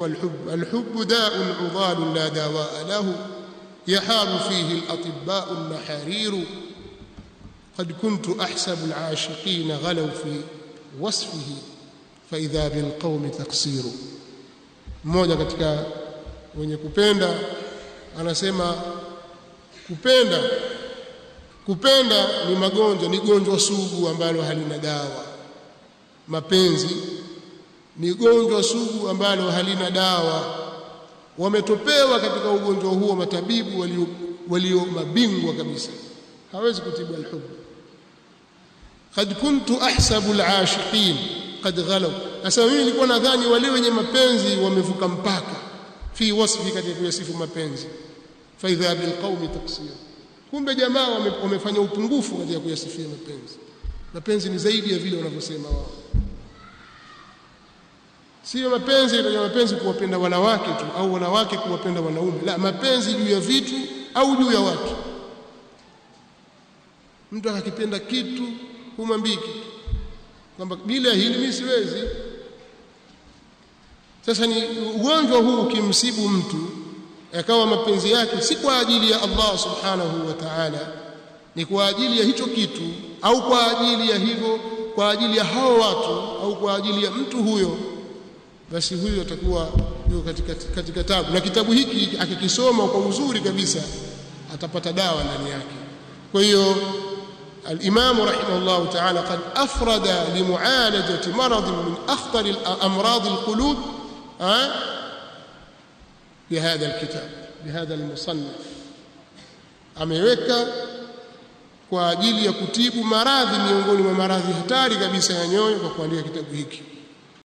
الحب داء عضال لا دواء له يحار فيه الأطباء المحارير قد كنت أحسب العاشقين غلوا في وصفه فإذا بالقوم تقصير. Mmoja katika wenye kupenda anasema kupenda ni magonjwa, ni gonjwa sugu ambalo halina dawa. Mapenzi ni gonjwa sugu ambalo halina dawa. Wametopewa katika ugonjwa huo matabibu walio mabingwa kabisa, hawezi kutibu alhub. Qad kuntu ahsabu alashiqin qad ghalaw, sasa mimi nilikuwa nadhani wale wenye mapenzi wamevuka mpaka fi wasfi, katika kuyasifu mapenzi. Fa idha bilqaumi taqsir, kumbe jamaa wamefanya upungufu katika kuyasifia mapenzi. Mapenzi ni zaidi ya vile wanavyosema wao. Sio mapenzi ya mapenzi kuwapenda wanawake tu au wanawake kuwapenda wanaume, la, mapenzi juu ya vitu au juu ya watu. Mtu akakipenda kitu humwambii kitu kwamba bila hili mimi siwezi. Sasa ni ugonjwa huu ukimsibu mtu akawa mapenzi yake si kwa ajili ya Allah subhanahu wa ta'ala, ni kwa ajili ya hicho kitu au kwa ajili ya hivyo, kwa ajili ya hao watu au kwa ajili ya mtu huyo, basi huyo atakuwa yuko katika tabu. Na kitabu hiki akikisoma kwa uzuri kabisa atapata dawa ndani yake. Kwa hiyo الإمام رحمه الله تعالى قد أفرد لمعالجة مرض من أخطر أمراض القلوب بهذا الكتاب، بهذا المصنف. ameweka kwa ajili ya kutibu maradhi miongoni mwa maradhi hatari kabisa ya nyoyo kwa kuandika kitabu hiki.